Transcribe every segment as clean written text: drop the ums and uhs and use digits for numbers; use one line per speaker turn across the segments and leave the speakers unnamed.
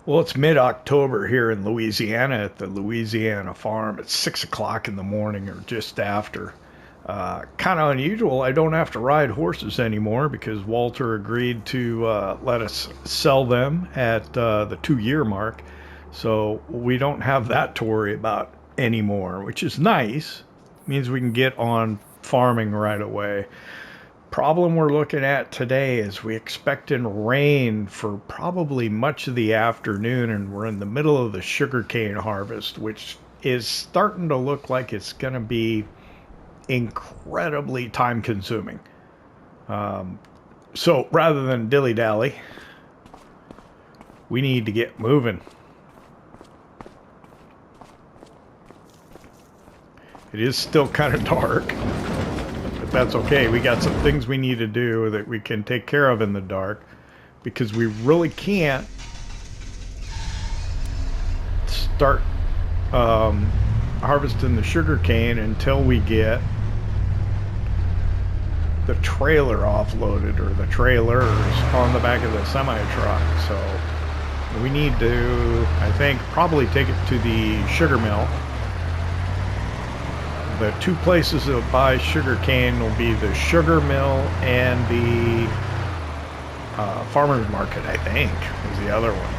Well, it's mid-October here in Louisiana at the Louisiana Farm. It's 6 o'clock in the morning or just after. Kind of unusual. I don't have to ride horses anymore because Walter agreed to let us sell them at the 2-year mark. So we don't have that to worry about anymore, which is nice. It means we can get on farming right away. Problem we're looking at today is we expecting rain for probably much of the afternoon, and we're in the middle of the sugarcane harvest, which is starting to look like it's going to be incredibly time consuming. So rather than dilly-dally, we need to get moving. It is still kind of dark. That's okay. We got some things we need to do that we can take care of in the dark, because we really can't start harvesting the sugarcane until we get the trailer offloaded, or the trailers on the back of the semi-truck. So we need to, I think, probably take it to the sugar mill. The two places that buy sugar cane will be the sugar mill and the farmer's market, I think, is the other one.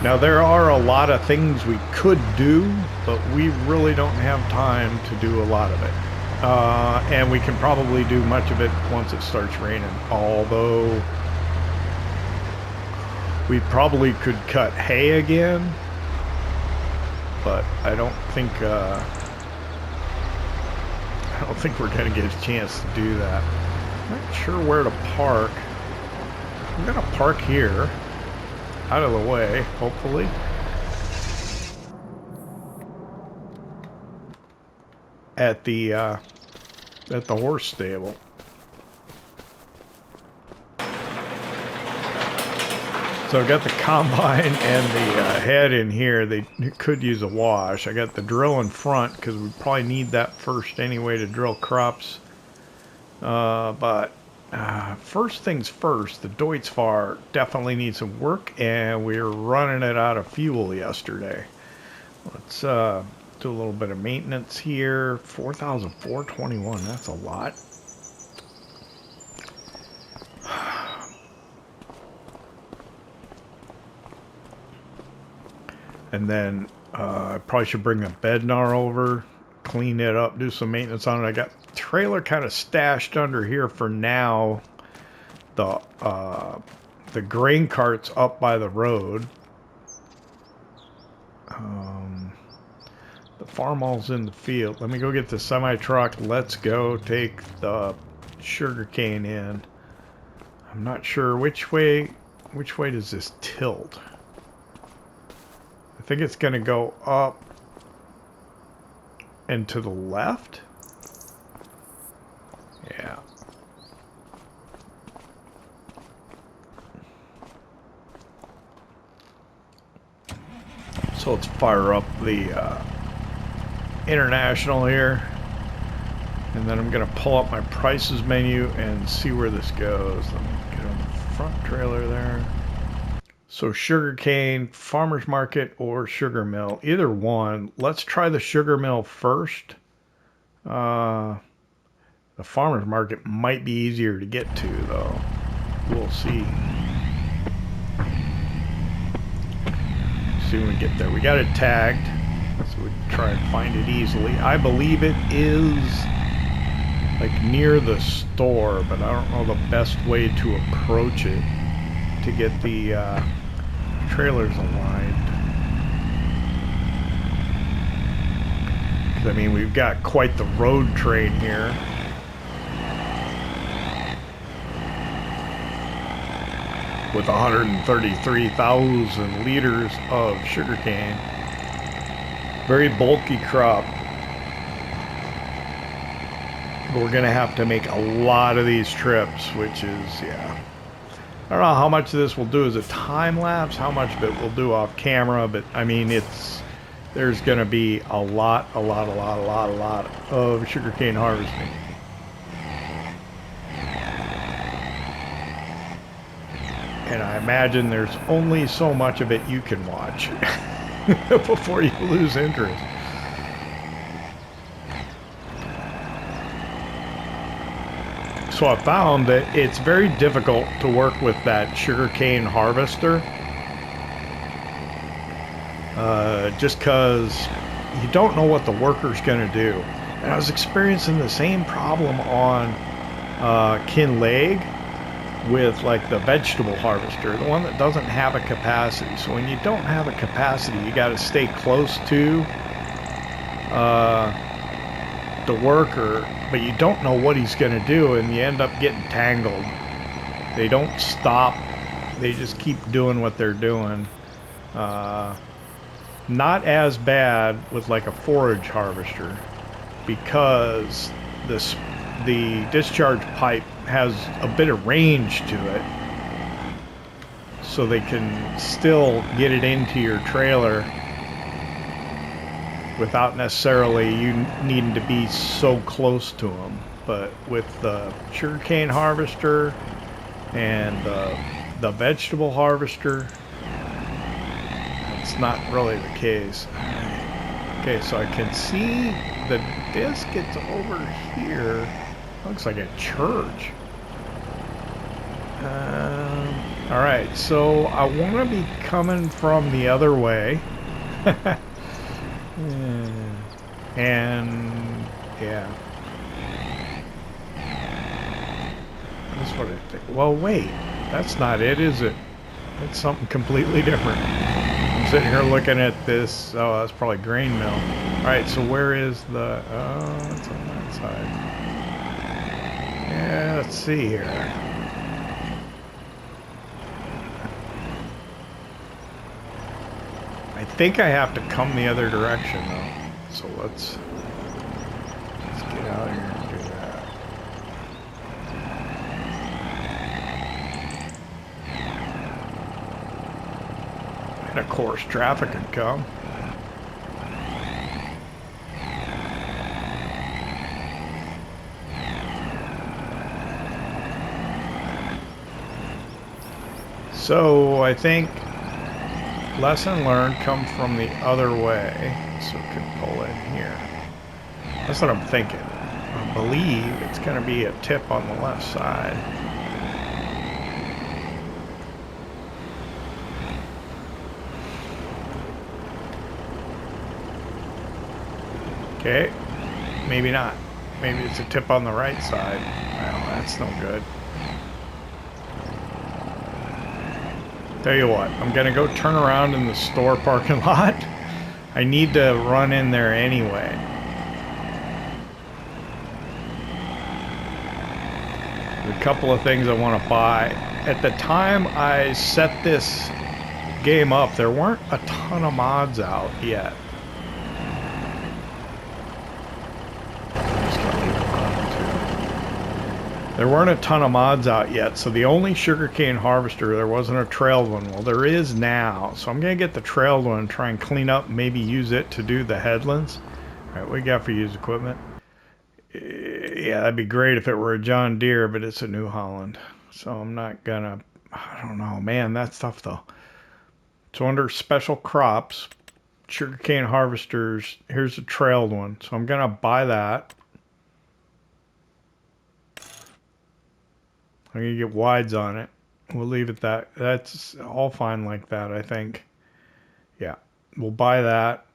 Now, there are a lot of things we could do, but we really don't have time to do a lot of it. And we can probably do much of it once it starts raining, although we probably could cut hay again. But I don't think we're gonna get a chance to do that. I'm not sure where to park. I'm gonna park here, out of the way, hopefully. At the horse stable. So I got the combine and the head in here. They could use a wash. I got the drill in front because we probably need that first anyway to drill crops. But first things first, the Deutz definitely needs some work, and we were running it out of fuel yesterday. Let's do a little bit of maintenance here. 4,421, that's a lot. And then I probably should bring a bednar over, clean it up, do some maintenance on it. I got the trailer kind of stashed under here for now. The grain cart's up by the road. The Farmall's in the field. Let me go get the semi-truck. Let's go take the sugarcane in. I'm not sure which way does this tilt. I think it's going to go up and to the left. Yeah. So let's fire up the international here. And then I'm going to pull up my prices menu and see where this goes. Let me get on the front trailer there. So sugarcane, farmer's market, or sugar mill, either one. Let's try the sugar mill first. The farmer's market might be easier to get to, though. We'll see. See when we get there. We got it tagged, so we can try and find it easily. I believe it is like near the store, but I don't know the best way to approach it to get the trailers aligned. I mean, we've got quite the road train here. With 133,000 liters of sugarcane. Very bulky crop. But we're gonna have to make a lot of these trips, which is, yeah. I don't know how much of this we'll do as a time lapse, how much of it we'll do off camera, but I mean, it's there's going to be a lot of sugarcane harvesting. And I imagine there's only so much of it you can watch before you lose interest. So I found that it's very difficult to work with that sugarcane harvester. Just because you don't know what the worker's going to do. And I was experiencing the same problem on Kinleg with like the vegetable harvester, the one that doesn't have a capacity. So when you don't have a capacity, you got to stay close to the worker, but you don't know what he's going to do, and you end up getting tangled. They don't stop. They just keep doing what they're doing. Not as bad with like a forage harvester, because the discharge pipe has a bit of range to it, so they can still get it into your trailer without necessarily you needing to be so close to them. But with the sugarcane harvester and the vegetable harvester, it's not really the case. Okay, so I can see the disc gets over here. Looks like a church. Alright, so I want to be coming from the other way. And yeah, that's what I think. Well, wait, that's not it, is it? It's something completely different. I'm sitting here looking at this. Oh, that's probably grain mill. All right, so where is the? Oh, it's on that side. Yeah, let's see here. I think I have to come the other direction though. So let's get out here and do that. And of course traffic could come. So I think lesson learned, come from the other way, so it can pull in here. That's what I'm thinking. I believe it's going to be a tip on the left side. Okay, maybe not. Maybe it's a tip on the right side. Well, that's no good. Tell you what, I'm gonna go turn around in the store parking lot. I need to run in there anyway. There's a couple of things I want to buy. At the time I set this game up, there weren't a ton of mods out yet. There weren't a ton of mods out yet, so the only sugarcane harvester, there wasn't a trailed one. Well, there is now, so I'm going to get the trailed one and try and clean up, maybe use it to do the headlands. All right, what we got for used equipment? Yeah, that'd be great if it were a John Deere, but it's a New Holland. So I'm not going to, I don't know, man, that's tough though. So under special crops, sugarcane harvesters, here's a trailed one. So I'm going to buy that. I'm going to get wides on it. We'll leave it that. That's all fine like that, I think. Yeah, we'll buy that.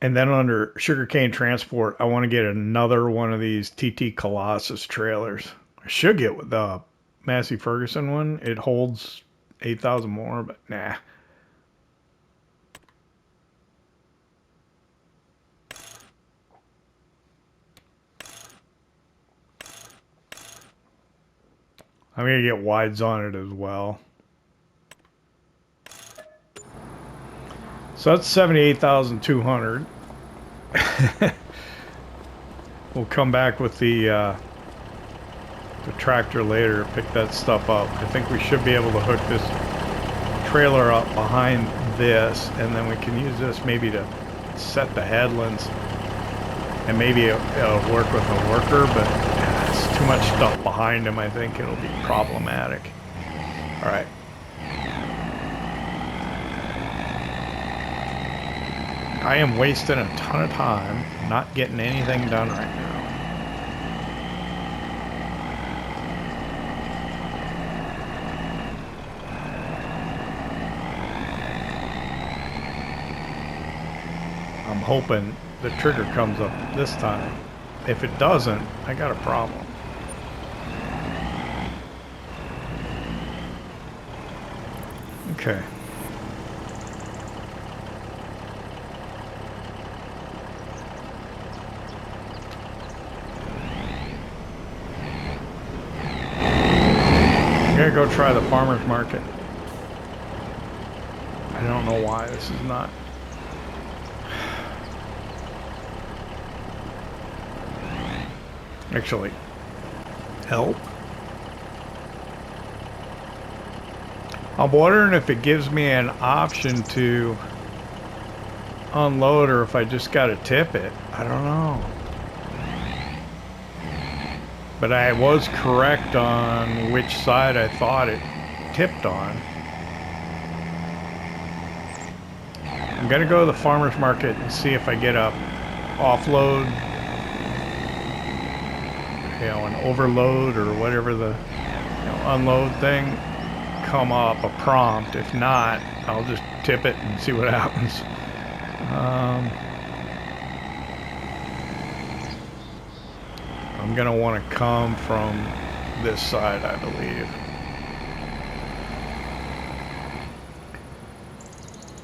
And then under sugarcane transport, I want to get another one of these TT Colossus trailers. I should get the Massey Ferguson one. It holds 8,000 more, but nah. I'm going to get wides on it as well. So that's 78,200. We'll come back with the tractor later, pick that stuff up. I think we should be able to hook this trailer up behind this, and then we can use this maybe to set the headlands, and maybe it'll work with a worker, but it's too much stuff behind him. I think it'll be problematic. All right. I am wasting a ton of time not getting anything done right now. I'm hoping the trigger comes up this time. If it doesn't, I got a problem. Okay. I'm gonna go try the farmer's market. I don't know why this is not. Actually, help. I'm wondering if it gives me an option to unload or if I just gotta tip it. I don't know. But I was correct on which side I thought it tipped on. I'm gonna go to the farmer's market and see if I get a offload, you know, an overload or whatever the, you know, unload thing come up, a prompt. If not, I'll just tip it and see what happens. I'm gonna want to come from this side, I believe.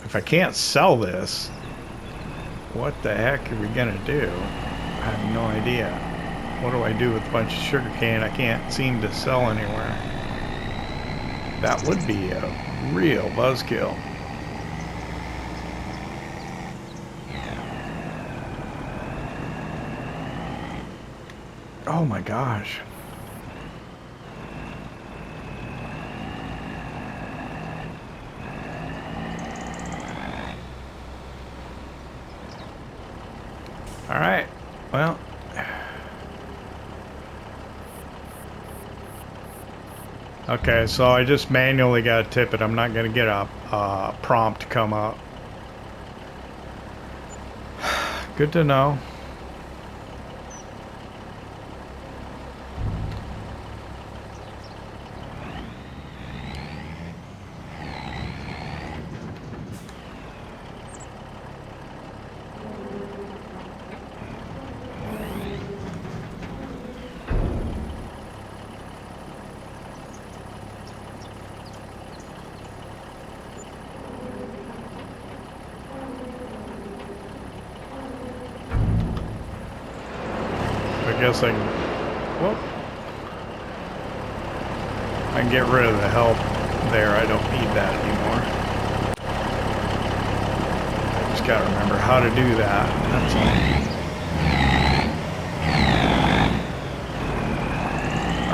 If I can't sell this, what the heck are we gonna do? I have no idea. What do I do with a bunch of sugarcane I can't seem to sell anywhere? That would be a real buzzkill. Oh my gosh. All right, well. Okay, so I just manually got to tip it. I'm not going to get a prompt to come up. Good to know. I guess I can, whoop. I can get rid of the help there. I don't need that anymore. I just gotta remember how to do that. That's all.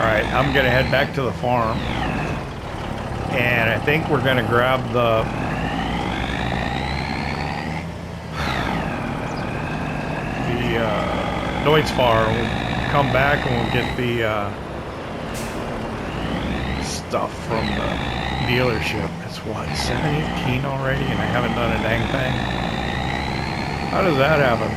Alright, I'm gonna head back to the farm. And I think we're gonna grab the Deutz-Fahr. We'll come back and we'll get the stuff from the dealership. It's what, 7-18 already and I haven't done a dang thing? How does that happen?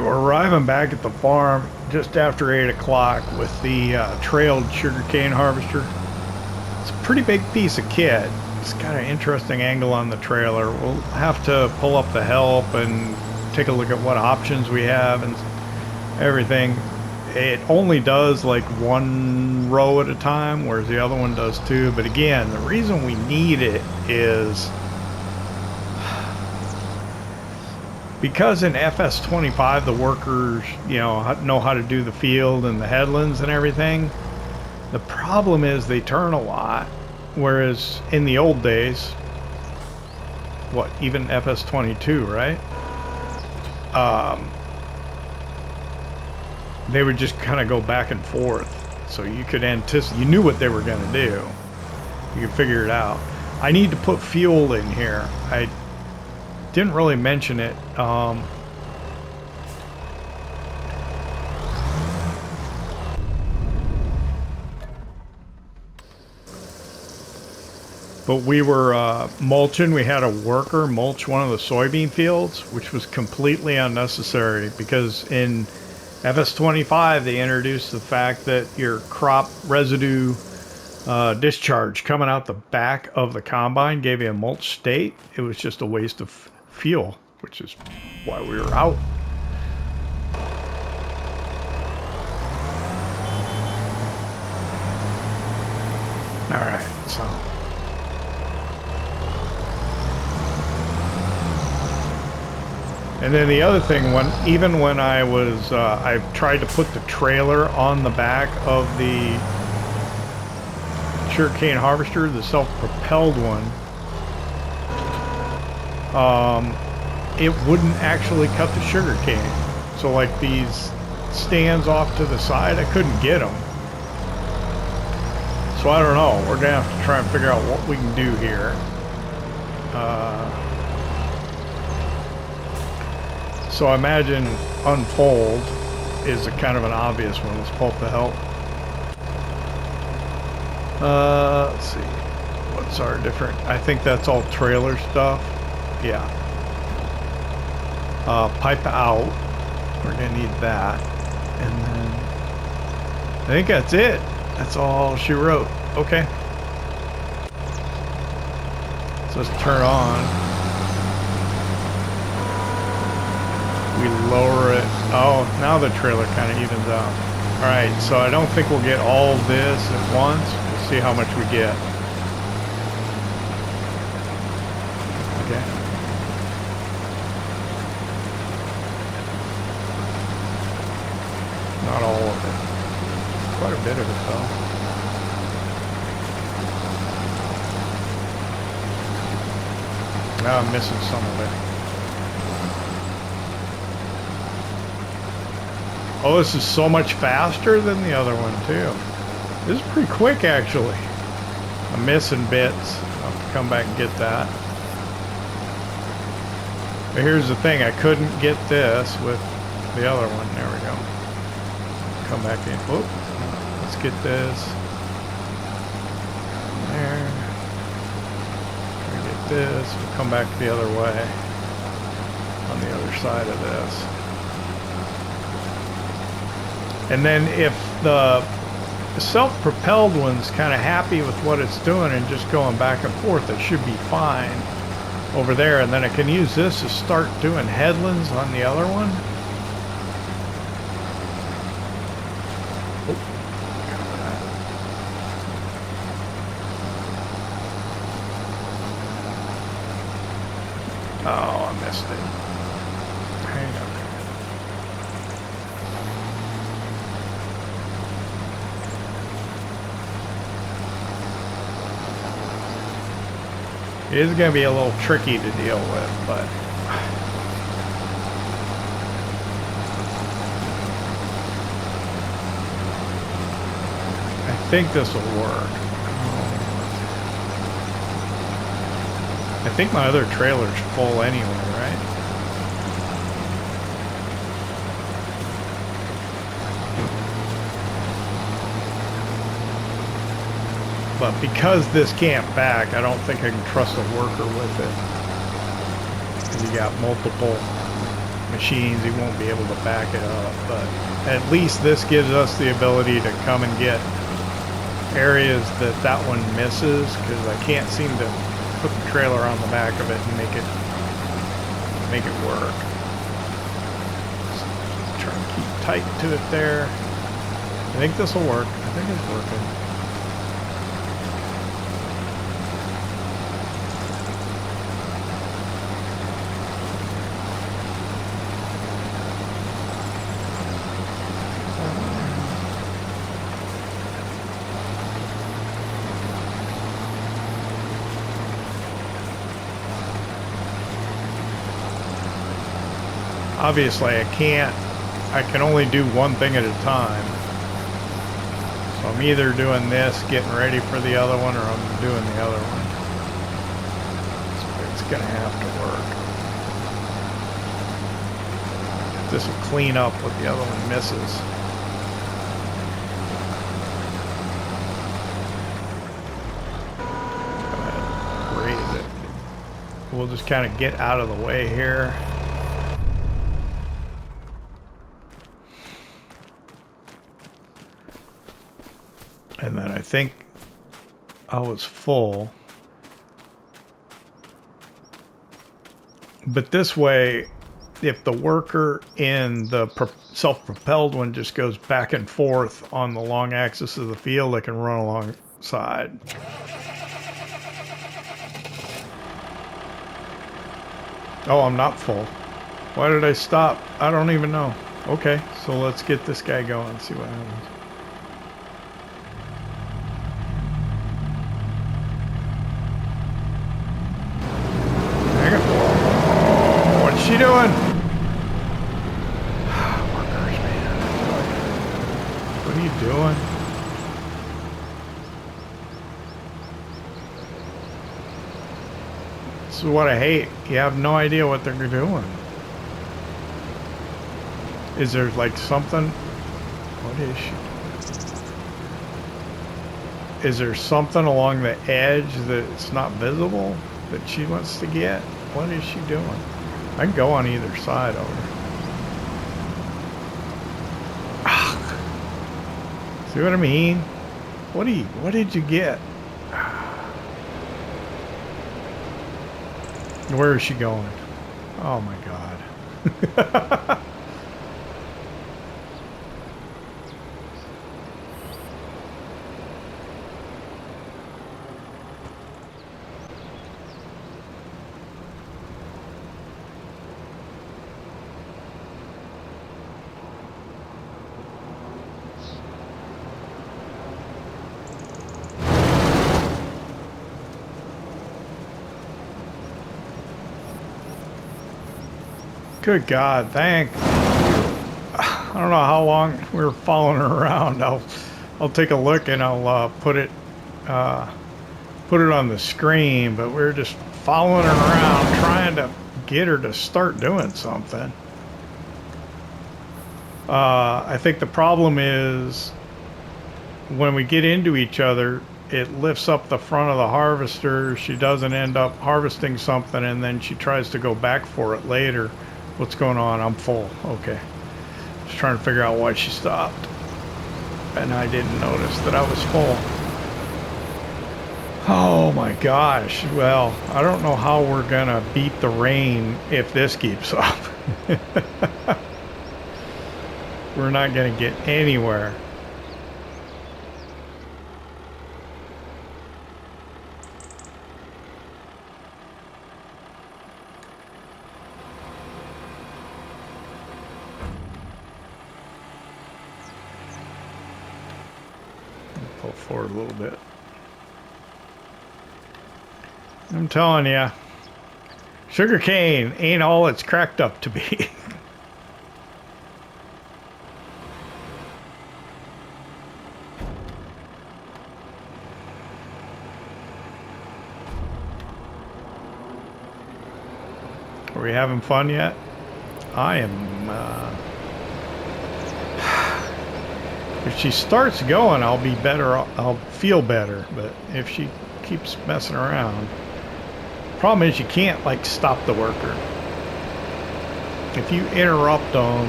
we're arriving back at the farm just after 8 o'clock with the trailed sugarcane harvester. It's a pretty big piece of kit. It's got an interesting angle on the trailer. We'll have to pull up the help and take a look at what options we have and everything. It only does like one row at a time, whereas the other one does two. But again, the reason we need it is because in FS25 the workers, you know how to do the field and the headlands and everything. The problem is they turn a lot, whereas in the old days, what, even FS22, right? They would just kind of go back and forth, so you could anticipate, you knew what they were going to do. You could figure it out. I need to put fuel in here. I didn't really mention it. But we were mulching. We had a worker mulch one of the soybean fields, which was completely unnecessary because in FS25 they introduced the fact that your crop residue discharge coming out the back of the combine gave you a mulch state. It was just a waste of fuel, which is why we were out. All right, so. And then the other thing, even when I was, I tried to put the trailer on the back of the sugarcane harvester, the self-propelled one, it wouldn't actually cut the sugarcane. So like these stands off to the side, I couldn't get them. So I don't know. We're gonna have to try and figure out what we can do here. So I imagine unfold is a kind of an obvious one. Let's pull up the help. Let's see. What's our different? I think that's all trailer stuff. Yeah. Pipe out. We're gonna need that. And then I think that's it. That's all she wrote. Okay. So let's turn on. We lower it. Oh, now the trailer kind of evens out. All right, so I don't think we'll get all this at once. We'll see how much we get. Okay. Not all of it. Quite a bit of it, though. Now I'm missing some of it. Oh, this is so much faster than the other one, too. This is pretty quick, actually. I'm missing bits. I'll have to come back and get that. But here's the thing. I couldn't get this with the other one. There we go. Come back in. Whoop. Let's get this. There. Get this. We'll come back the other way. On the other side of this. And then if the self-propelled one's kind of happy with what it's doing and just going back and forth, it should be fine over there. And then I can use this to start doing headlands on the other one. Oh, I missed it. Hang on. It is going to be a little tricky to deal with, but I think this will work. I think my other trailer's full anyway, right? But because this can't back, I don't think I can trust a worker with it. And you got multiple machines, he won't be able to back it up. But at least this gives us the ability to come and get areas that that one misses, because I can't seem to put the trailer on the back of it and make it work. Just try and keep tight to it there. I think this will work. I think it's working. Obviously I can only do one thing at a time. So I'm either doing this, getting ready for the other one, or I'm doing the other one. So it's gonna have to work. This will clean up what the other one misses. Go ahead, raise it. We'll just kind of get out of the way here. And then I think I was full. But this way, if the worker in the self-propelled one just goes back and forth on the long axis of the field, they can run alongside. Oh, I'm not full. Why did I stop? I don't even know. Okay, so let's get this guy going and see what happens. What's she doing? Workers, man. What are you doing? This is what I hate. You have no idea what they're doing. Is there like something? What is she doing? Is there something along the edge that's not visible that she wants to get? What is she doing? I can go on either side of her. See what I mean? What did you get? Where is she going? Oh my God. Good God, thank. I don't know how long we were following her around. I'll take a look and I'll put it on the screen, but we're just following her around trying to get her to start doing something. I think the problem is when we get into each other, it lifts up the front of the harvester. She doesn't end up harvesting something, and then she tries to go back for it later. What's going on? I'm full. Okay. Just trying to figure out why she stopped. And I didn't notice that I was full. Oh my gosh. Well, I don't know how we're gonna beat the rain if this keeps up. We're not gonna get anywhere. Pull forward a little bit. I'm telling you, sugarcane ain't all it's cracked up to be. Are we having fun yet? I am. If she starts going, I'll be better. I'll feel better. But if she keeps messing around, problem is you can't like stop the worker. If you interrupt them,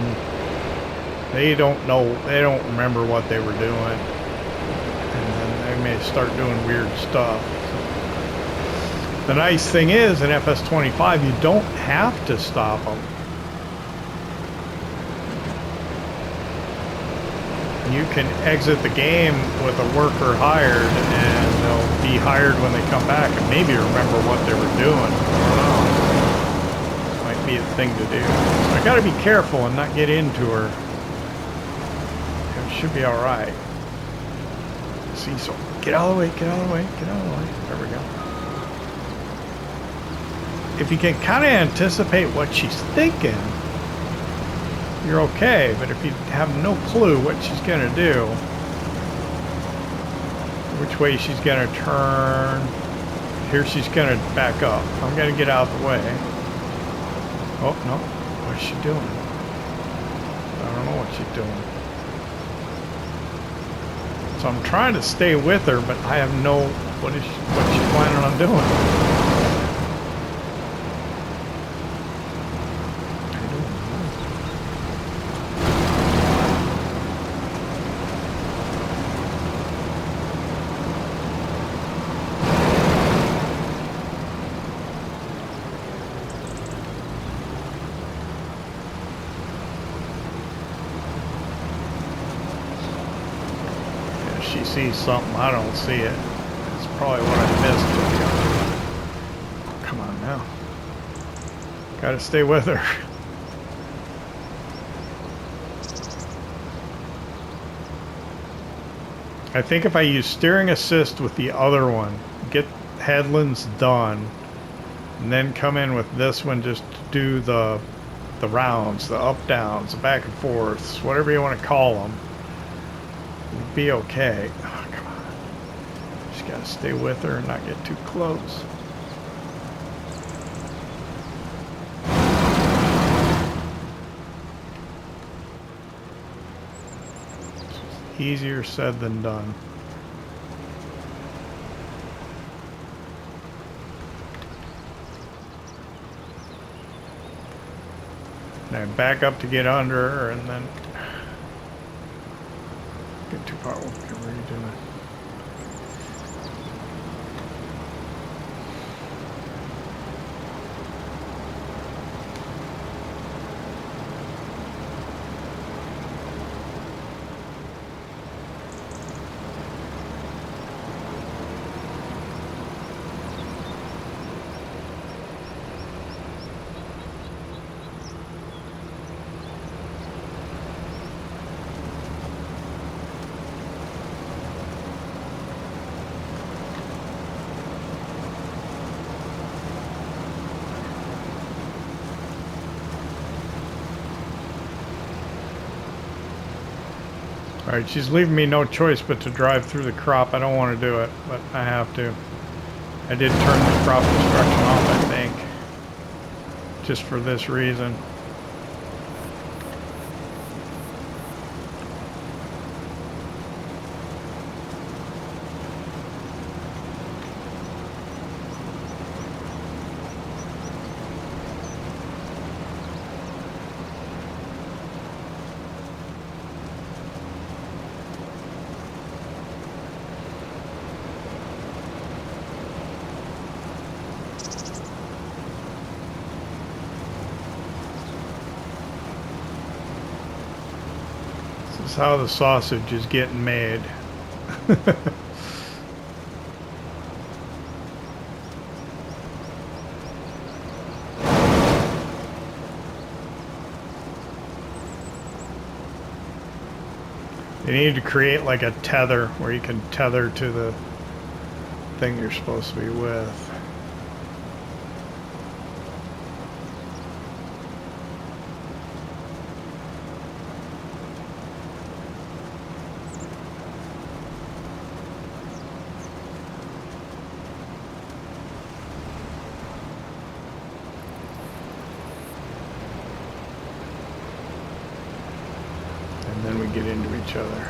they don't know, they don't remember what they were doing. And then they may start doing weird stuff. So, the nice thing is, in FS25, you don't have to stop them. You can exit the game with a worker hired, and they'll be hired when they come back and maybe remember what they were doing. I don't know. Might be a thing to do. So I gotta be careful and not get into her. It should be alright. See, so get out of the way, get out of the way, get out of the way. There we go. If you can kind of anticipate what she's thinking, you're okay, but if you have no clue what she's gonna do, which way she's gonna turn, here she's gonna back up. I'm gonna get out of the way. Oh, no, what's she doing? I don't know what she's doing. So I'm trying to stay with her, but I have no, what she's planning on doing. See something, I don't see it. It's probably what I missed. Come on now. Gotta stay with her. I think if I use steering assist with the other one, get headlands done, and then come in with this one just to do the rounds, the up downs, the back and forths, whatever you want to call them. Be okay. Oh, come on. Just gotta stay with her and not get too close. It's easier said than done. Now back up to get under her and then get too far. What are you doing? Alright, she's leaving me no choice but to drive through the crop. I don't want to do it, but I have to. I did turn the crop construction off, I think. Just for this reason. This is how the sausage is getting made. You need to create like a tether where you can tether to the thing you're supposed to be with. And then we get into each other.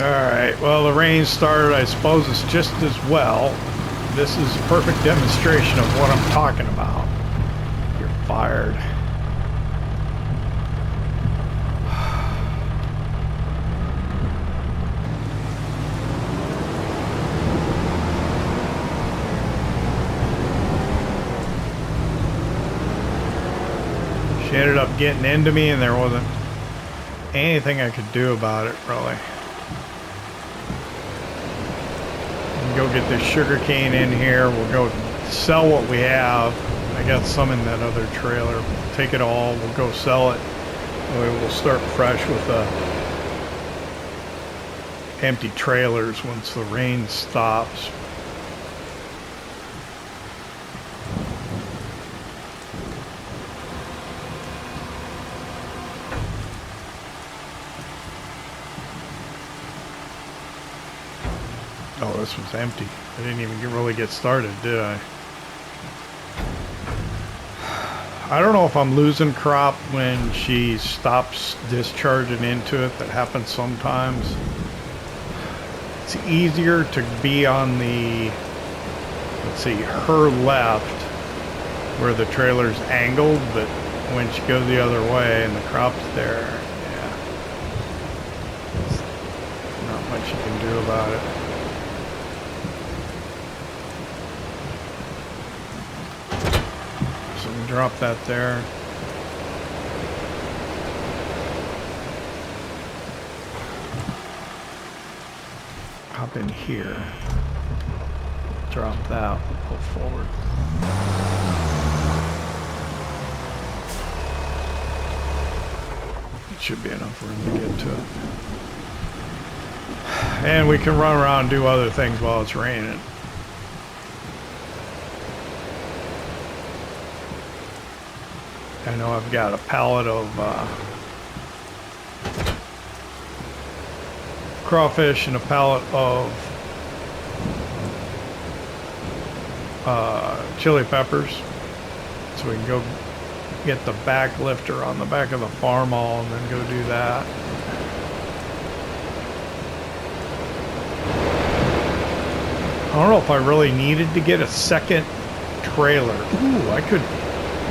Alright, well the rain started, I suppose it's just as well. This is a perfect demonstration of what I'm talking about. You're fired. She ended up getting into me and there wasn't anything I could do about it, really. Go get this sugarcane in here. We'll go sell what we have. I got some in that other trailer. We'll take it all. We'll go sell it. We'll start fresh with empty trailers once the rain stops. Oh, this was empty. I didn't even really get started, did I? I don't know if I'm losing crop when she stops discharging into it. That happens sometimes. It's easier to be on the, let's see, her left, where the trailer's angled, but when she goes the other way and the crop's there, yeah. There's not much you can do about it. Drop that there. Hop in here. Drop that. Pull forward. It should be enough room to get to it. And we can run around and do other things while it's raining. I know I've got a pallet of crawfish and a pallet of chili peppers, so we can go get the back lifter on the back of the Farmall and then go do that. I don't know if I really needed to get a second trailer. Ooh, I could,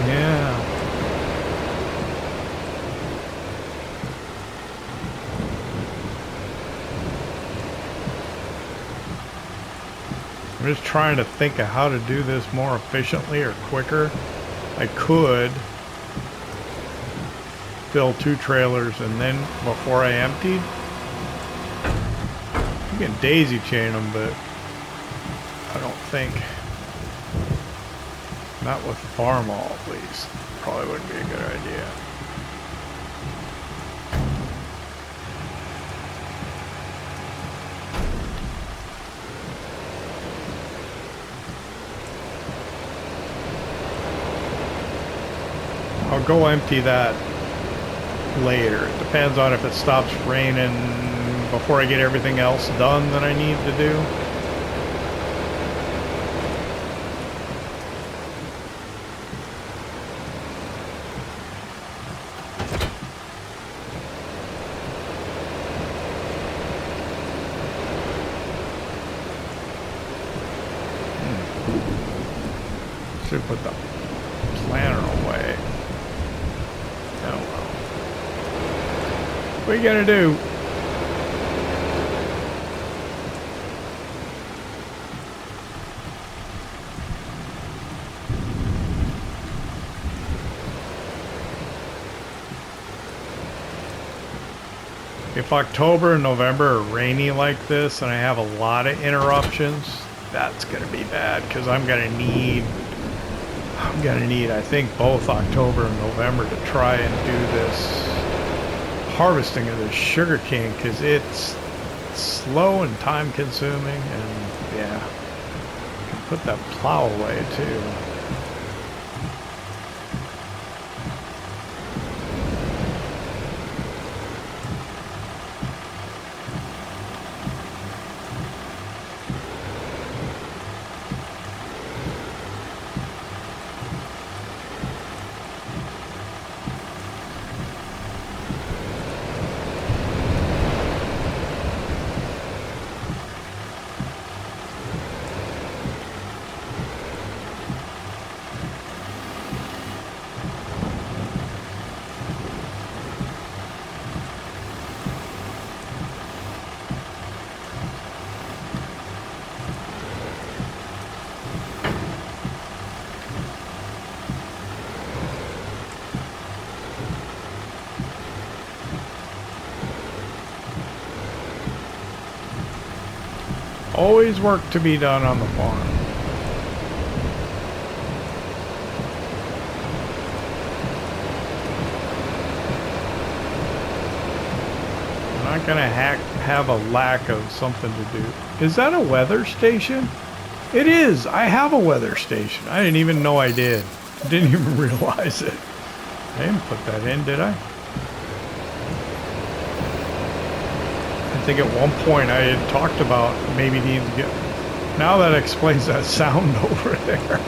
yeah. I'm just trying to think of how to do this more efficiently or quicker. I could fill 2 trailers and then before I emptied, you can daisy chain them, but I don't think, not with Farmall at least, probably wouldn't be a good idea. I'll go empty that later. It depends on if it stops raining before I get everything else done that I need to do. Should put the planter away. Oh well. What are you gonna do? If October and November are rainy like this and I have a lot of interruptions, that's gonna be bad because I'm gonna need, I think, both October and November to try and do this harvesting of this sugarcane because it's slow and time consuming, and yeah, I can put that plow away too. always work to be done on the farm. I'm not gonna have a lack of something to do. Is that a weather station? It is. I have a weather station. I didn't even know I did. Didn't even realize it. I didn't put that in, did I? I think at one point I had talked about maybe needing to get... Now that explains that sound over there.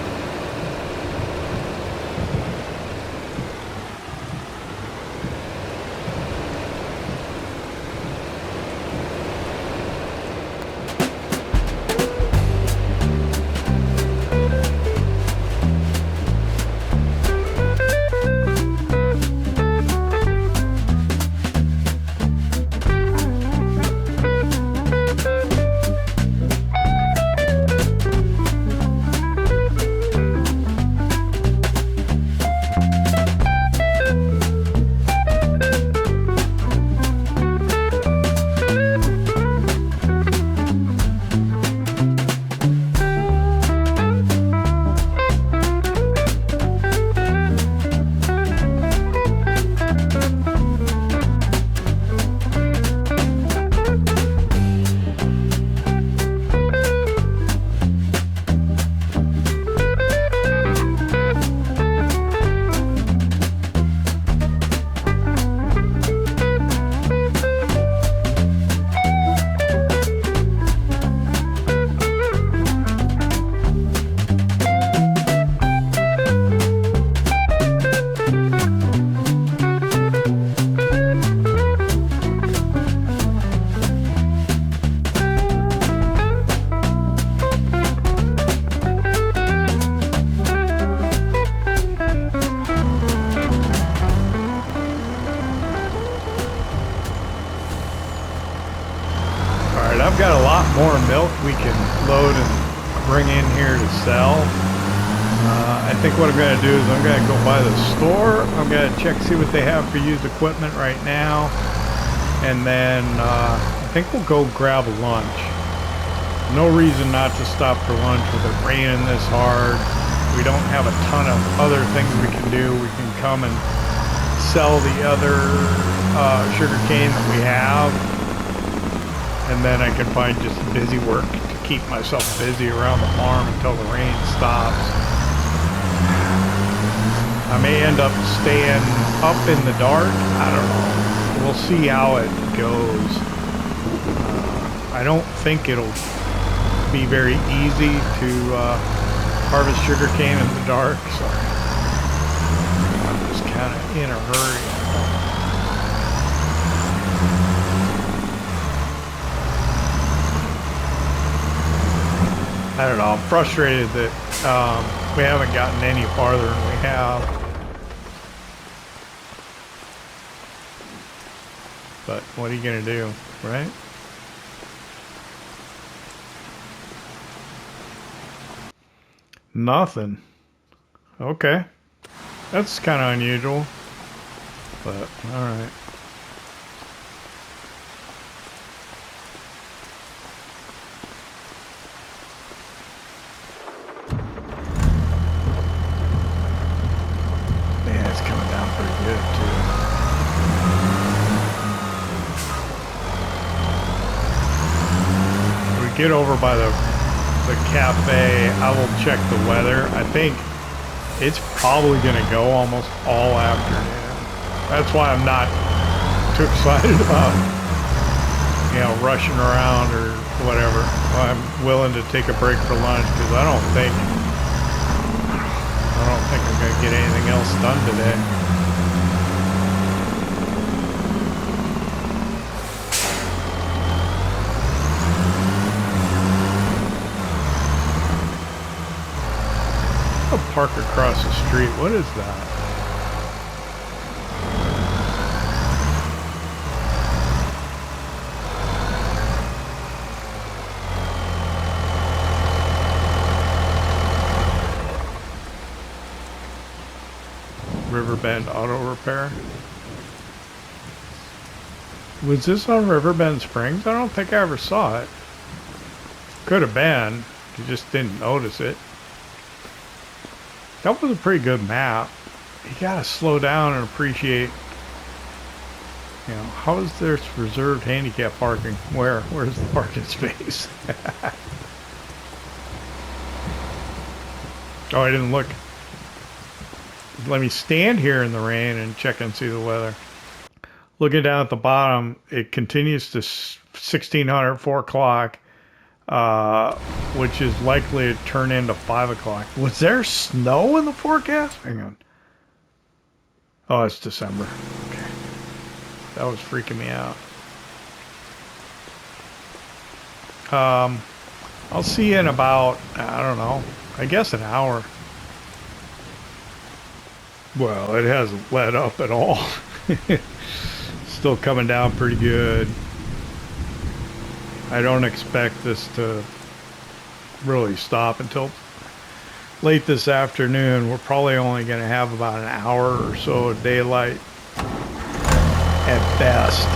I've got a lot more milk we can load and bring in here to sell. I think what I'm going to do is I'm going to go by the store. I'm going to check, see what they have for used equipment right now. And then I think we'll go grab a lunch. No reason not to stop for lunch with it raining this hard. We don't have a ton of other things we can do. We can come and sell the other sugar cane that we have. And then I can find just busy work to keep myself busy around the farm until the rain stops. I may end up staying up in the dark. I don't know. We'll see how it goes. I don't think it'll be very easy to harvest sugarcane in the dark, so I'm just kind of in a hurry. I don't know, I'm frustrated that we haven't gotten any farther than we have. But what are you going to do, right? Nothing. Okay. That's kind of unusual. But, alright. Yeah, it's coming down pretty good, too. When we get over by the cafe, I will check the weather. I think it's probably going to go almost all afternoon. That's why I'm not too excited about, you know, rushing around or whatever. I'm willing to take a break for lunch because I don't think I'm going to get anything else done today. Park across the street. What is that? Riverbend Auto Repair. Was this on Riverbend Springs? I don't think I ever saw it. Could have been. You just didn't notice it. That was a pretty good map. You gotta slow down and appreciate, you know, how is there reserved handicap parking? Where's the parking space? Oh, I didn't look. Let me stand here in the rain and check and see the weather. Looking down at the bottom, it continues to 1600 4 o'clock, which is likely to turn into 5 o'clock. Was there snow in the forecast? Hang on. Oh, it's December. Okay. That was freaking me out. I'll see you in about, I don't know, I guess an hour. Well, it hasn't let up at all. Still coming down pretty good. I don't expect this to really stop until late this afternoon. We're probably only going to have about an hour or so of daylight at best.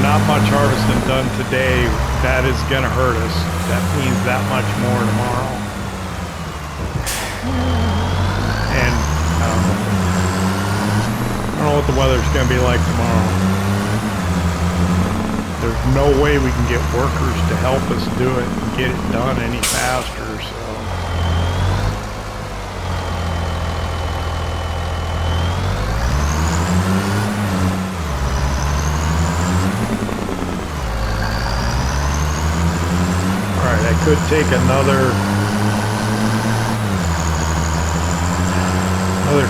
Not much harvesting done today. That is going to hurt us. That means that much more tomorrow. And I don't know what the weather's going to be like tomorrow. There's no way we can get workers to help us do it and get it done any faster, so. I could take another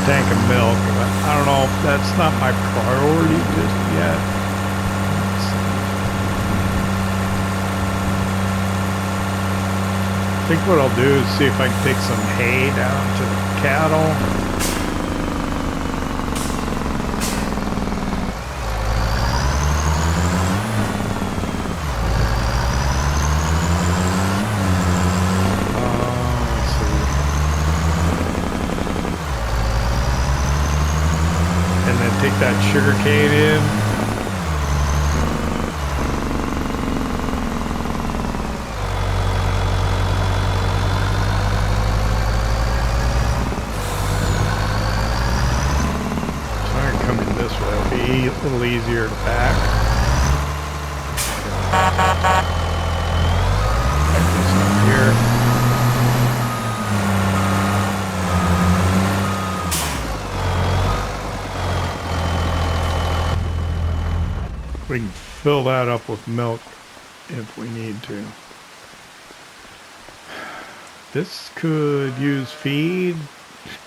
tank of milk, but I don't know if that's not my priority just yet. I think what I'll do is see if I can take some hay down to the cattle. Take that sugar cane in. Try and come in this way. It'll be a little easier to back. Back this up here. We can fill that up with milk if we need to. This could use feed,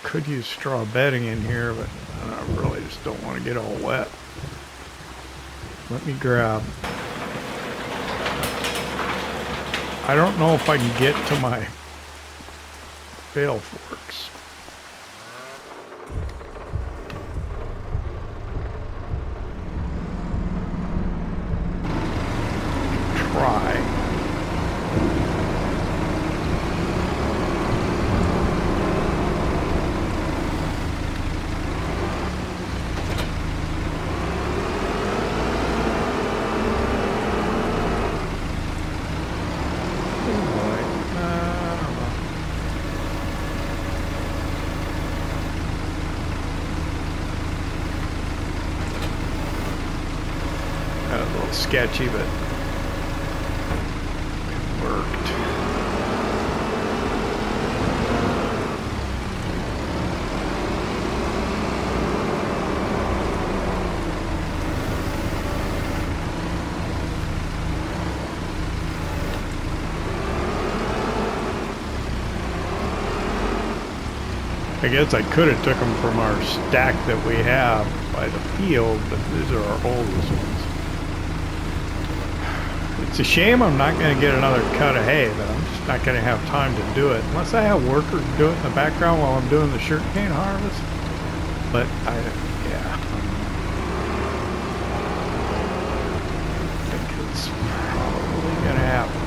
could use straw bedding in here, but I really just don't want to get all wet. Let me grab. I don't know if I can get to my bale forks. Try. That was a little sketchy, but I guess I could have took them from our stack that we have by the field, but these are our oldest ones. It's a shame I'm not going to get another cut of hay, but I'm just not going to have time to do it. Unless I have workers do it in the background while I'm doing the sugarcane harvest. But I think it's probably going to happen.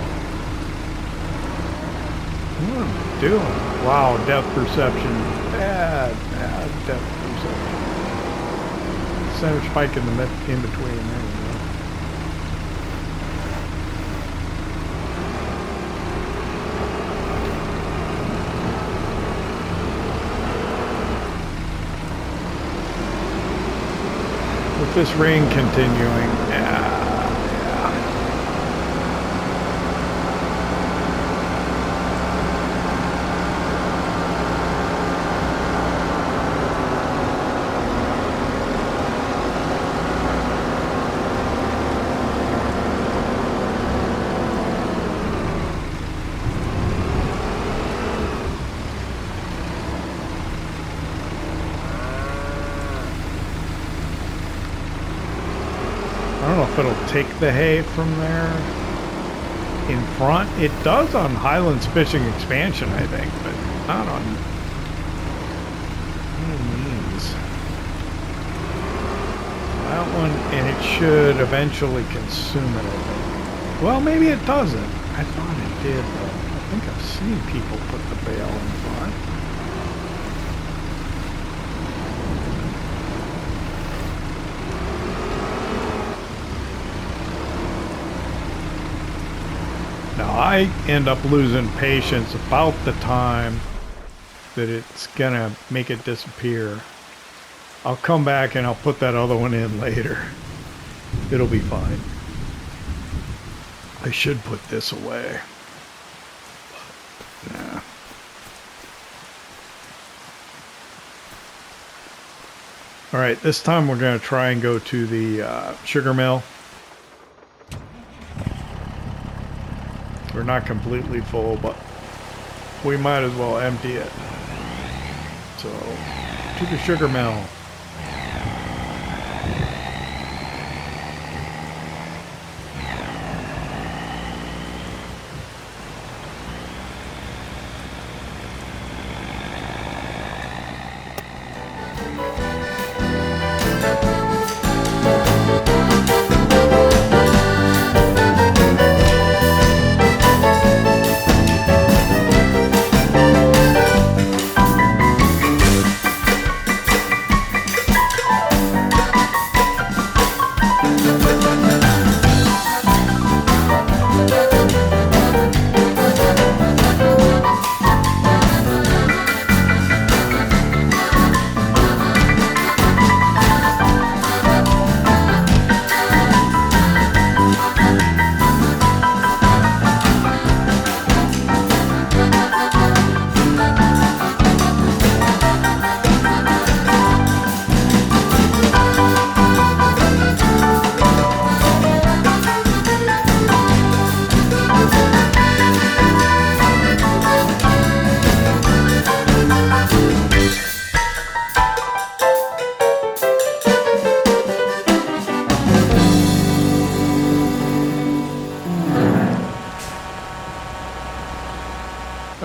I'm going to doing? Wow, depth perception. Bad depth perception. Center spike in the in between. There we go. With this rain continuing, I don't know if it'll take the hay from there in front. It does on Highlands Fishing Expansion, I think, but not on any means. That one, and it should eventually consume it, I think. Well, maybe it doesn't. I thought it did, though. I think I've seen people put the bale in front. Now, I end up losing patience about the time that it's gonna make it disappear. I'll come back and I'll put that other one in later. It'll be fine. I should put this away. But, nah. All right, this time we're gonna try and go to the sugar mill. We're not completely full, but we might as well empty it. So, to the sugar mill.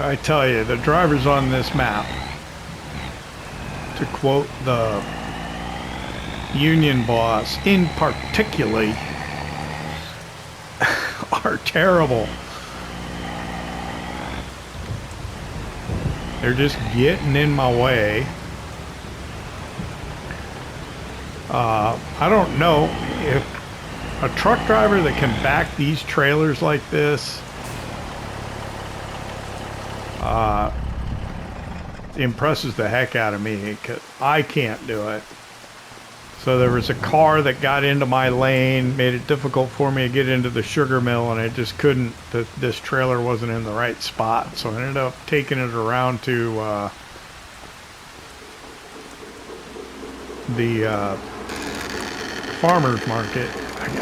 I tell you, the drivers on this map, to quote the union boss in particular, are terrible. They're just getting in my way. I don't know if a truck driver that can back these trailers like this impresses the heck out of me, because I can't do it. So there was a car that got into my lane, made it difficult for me to get into the sugar mill, and I just couldn't. This trailer wasn't in the right spot, so I ended up taking it around to the farmer's market.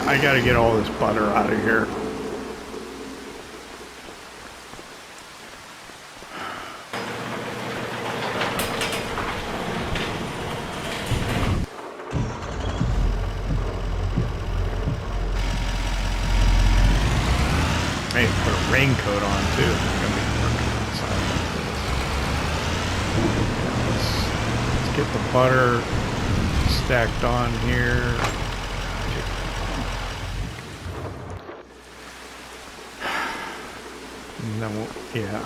I gotta get all this butter out of here. I need to put a raincoat on too. I'm gonna be working outside like this. Let's get the butter stacked on here. And then we'll, yeah.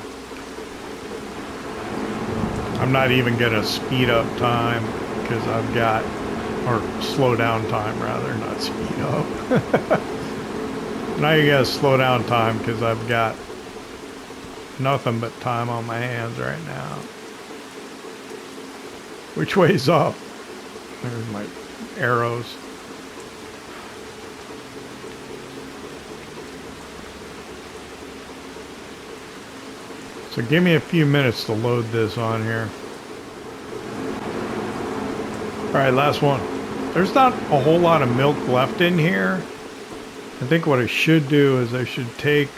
I'm not even gonna speed up time because I've got, or slow down time rather, not speed up. Now you gotta slow down time because I've got nothing but time on my hands right now. Which way's up? There's my arrows. So give me a few minutes to load this on here. Alright, last one. There's not a whole lot of milk left in here. I think what I should do is I should take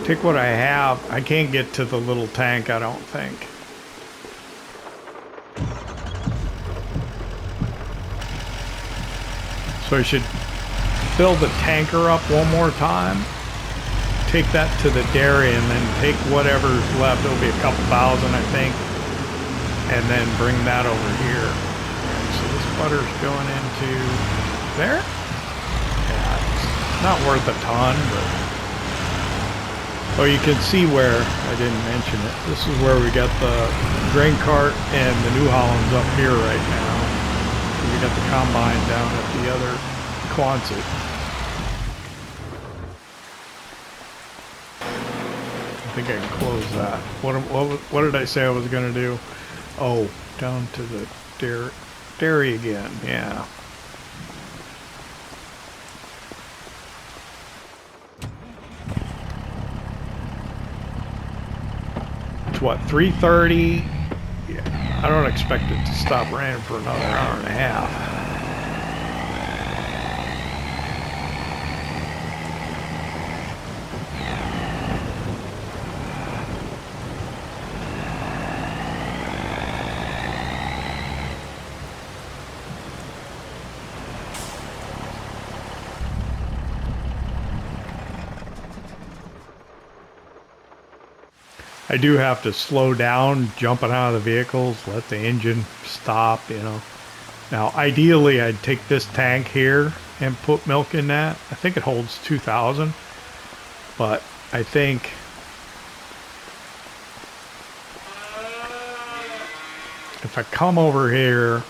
take what I have. I can't get to the little tank, I don't think. So I should fill the tanker up one more time, take that to the dairy, and then take whatever's left. It'll be a couple thousand, I think, and then bring that over here. Right, so this butter's going into there. Yeah, it's not worth a ton, but oh, you can see where I didn't mention it. This is where we got the grain cart and the New Hollands up here right now. We got the combine down at the other Quonset. I think I can close that. What did I say I was going to do? Oh, down to the dairy again. Yeah. It's what, 3:30? Yeah, I don't expect it to stop raining for another hour and a half. I do have to slow down jumping out of the vehicles, let the engine stop, you know. Now, ideally, I'd take this tank here and put milk in that. I think it holds 2,000, but I think if I come over here,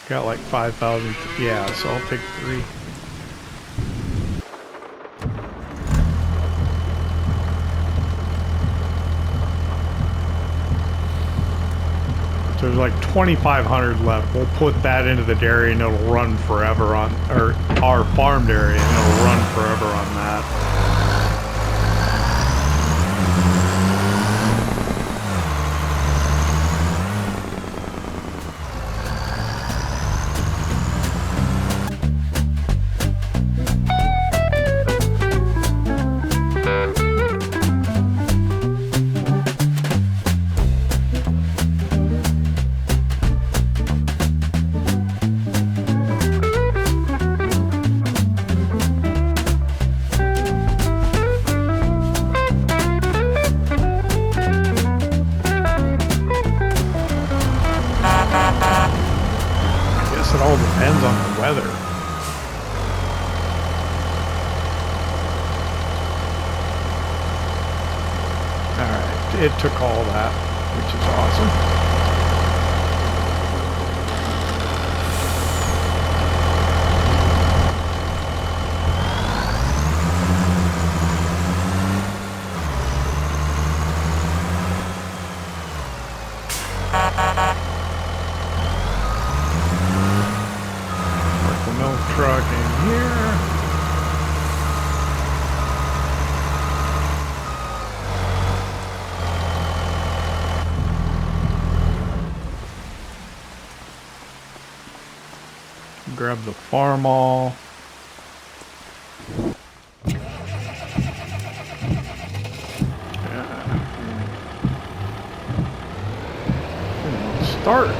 got like 5,000, yeah, so I'll take 3. So there's like 2,500 left. We'll put that into the dairy and it'll run forever on, or our farm dairy, and it'll run forever on that. It took all that, which is awesome. Park the milk truck in here. Grab the Farmall. Start.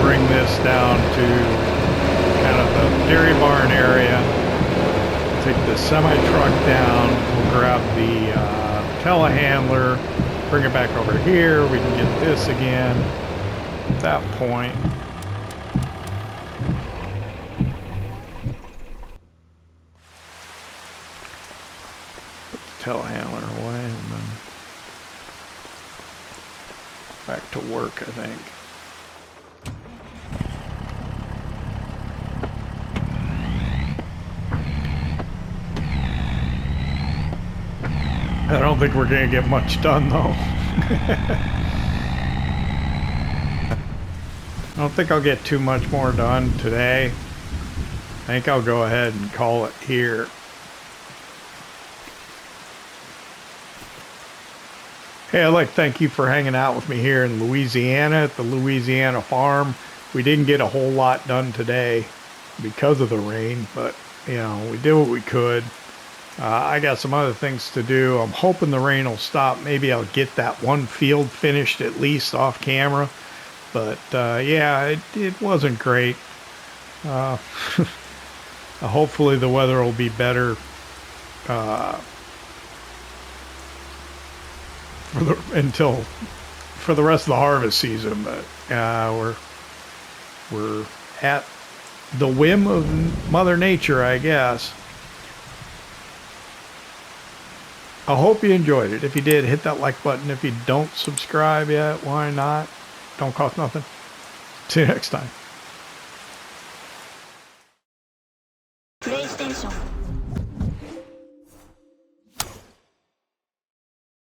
Bring this down to kind kind of the dairy barn area. Take the semi-truck down. We'll grab the telehandler, bring it back over here. We can get this again at that point. Put the telehandler away and then back to work, I think. I don't think we're going to get much done, though. I don't think I'll get too much more done today. I think I'll go ahead and call it here. Hey, I'd like to thank you for hanging out with me here in Louisiana at the Louisiana Farm. We didn't get a whole lot done today because of the rain, but, you know, we did what we could. I got some other things to do. I'm hoping the rain will stop. Maybe I'll get that one field finished at least off camera. But yeah, it wasn't great. Hopefully the weather will be better for the rest of the harvest season. But we're at the whim of Mother Nature, I guess. I hope you enjoyed it. If you did, hit that like button. If you don't subscribe yet, why not? Don't cost nothing. See you next time.